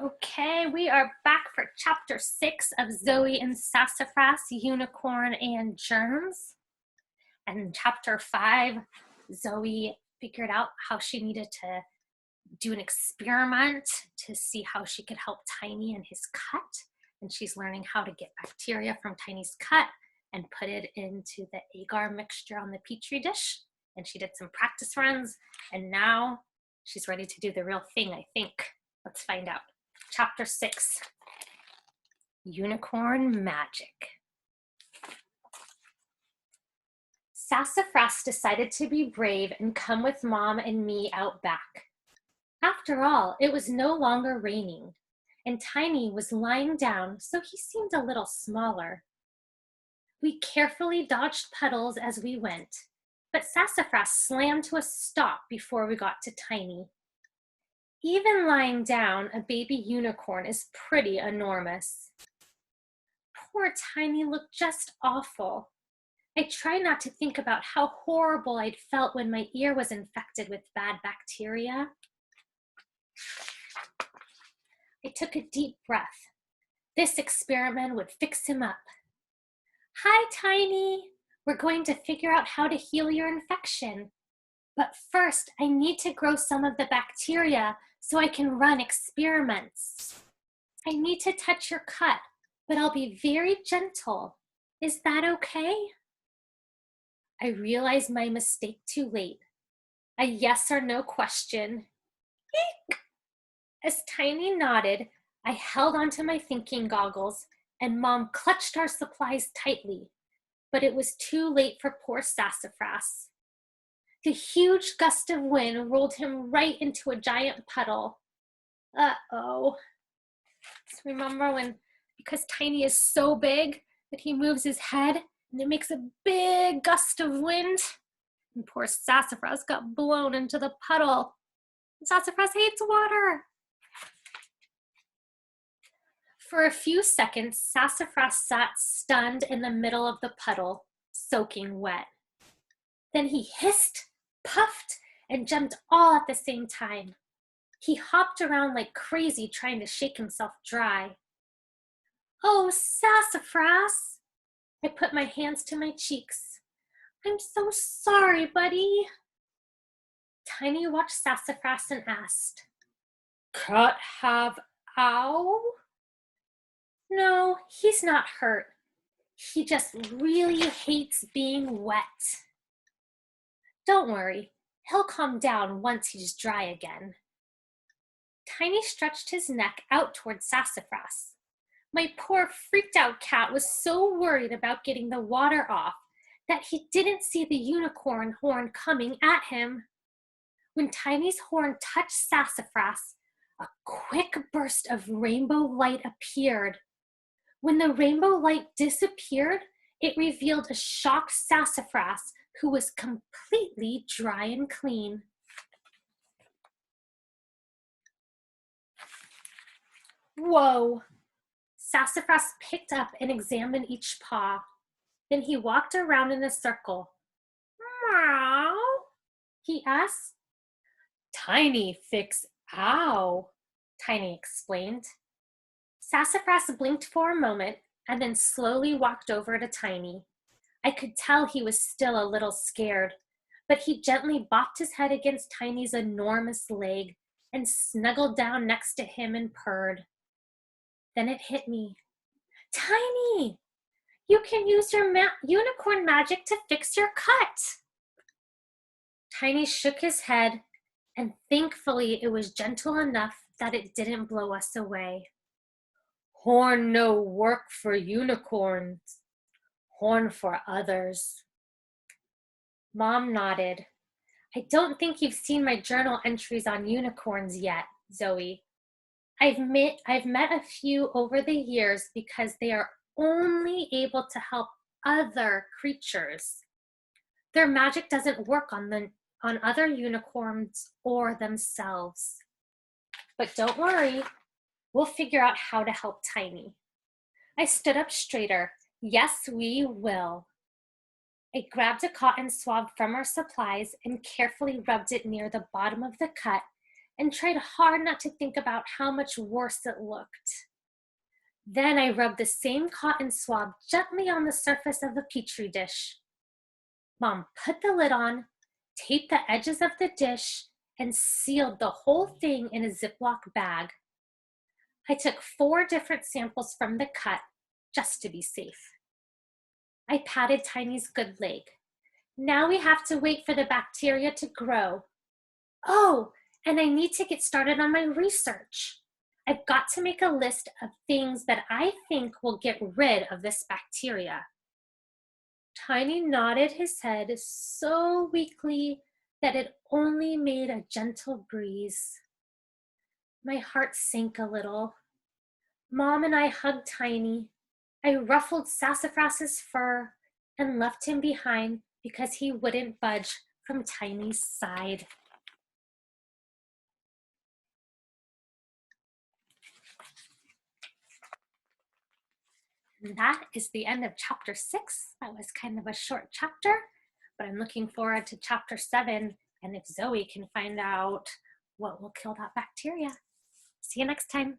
Okay, we are back for chapter 6 of Zoe and Sassafras, Unicorn and Germs. And in chapter 5, Zoe figured out how she needed to do an experiment to see how she could help Tiny in his cut. And she's learning how to get bacteria from Tiny's cut and put it into the agar mixture on the petri dish. And she did some practice runs, and now she's ready to do the real thing, I think. Let's find out. Chapter 6, Unicorn Magic. Sassafras decided to be brave and come with Mom and me out back. After all, it was no longer raining, and Tiny was lying down, so he seemed a little smaller. We carefully dodged puddles as we went, but Sassafras slammed to a stop before we got to Tiny. Even lying down, a baby unicorn is pretty enormous. Poor Tiny looked just awful. I tried not to think about how horrible I'd felt when my ear was infected with bad bacteria. I took a deep breath. This experiment would fix him up. Hi, Tiny. We're going to figure out how to heal your infection. But first, I need to grow some of the bacteria so I can run experiments. I need to touch your cut, but I'll be very gentle. Is that okay? I realized my mistake too late. A yes or no question. Eek! As Tiny nodded, I held onto my thinking goggles, and Mom clutched our supplies tightly, but it was too late for poor Sassafras. The huge gust of wind rolled him right into a giant puddle. Uh-oh. Remember when, because Tiny is so big that he moves his head and it makes a big gust of wind? And poor Sassafras got blown into the puddle. Sassafras hates water. For a few seconds, Sassafras sat stunned in the middle of the puddle, soaking wet. Then he hissed, puffed, and jumped all at the same time. He hopped around like crazy trying to shake himself dry. Oh, Sassafras! I put my hands to my cheeks. I'm so sorry, buddy. Tiny watched Sassafras and asked, Cut have ow? No, he's not hurt. He just really hates being wet. Don't worry, he'll calm down once he's dry again. Tiny stretched his neck out toward Sassafras. My poor freaked out cat was so worried about getting the water off that he didn't see the unicorn horn coming at him. When Tiny's horn touched Sassafras, a quick burst of rainbow light appeared. When the rainbow light disappeared, it revealed a shocked Sassafras who was completely dry and clean. Whoa! Sassafras picked up and examined each paw. Then he walked around in a circle. Meow, he asked. Tiny fix ow, Tiny explained. Sassafras blinked for a moment and then slowly walked over to Tiny. I could tell he was still a little scared, but he gently bopped his head against Tiny's enormous leg and snuggled down next to him and purred. Then it hit me. Tiny, you can use your unicorn magic to fix your cut. Tiny shook his head, and thankfully it was gentle enough that it didn't blow us away. Horn no work for unicorns. Horn for others. Mom nodded. I don't think you've seen my journal entries on unicorns yet, Zoe. I've met a few over the years because they are only able to help other creatures. Their magic doesn't work on other unicorns or themselves. But don't worry, we'll figure out how to help Tiny. I stood up straighter. Yes, we will. I grabbed a cotton swab from our supplies and carefully rubbed it near the bottom of the cut and tried hard not to think about how much worse it looked. Then I rubbed the same cotton swab gently on the surface of the Petri dish. Mom put the lid on, taped the edges of the dish, and sealed the whole thing in a Ziploc bag. I took 4 different samples from the cut just to be safe. I patted Tiny's good leg. Now we have to wait for the bacteria to grow. Oh, and I need to get started on my research. I've got to make a list of things that I think will get rid of this bacteria. Tiny nodded his head so weakly that it only made a gentle breeze. My heart sank a little. Mom and I hugged Tiny. I ruffled Sassafras's fur and left him behind because he wouldn't budge from Tiny's side. And that is the end of chapter 6. That was kind of a short chapter, but I'm looking forward to chapter 7 and if Zoe can find out what will kill that bacteria. See you next time.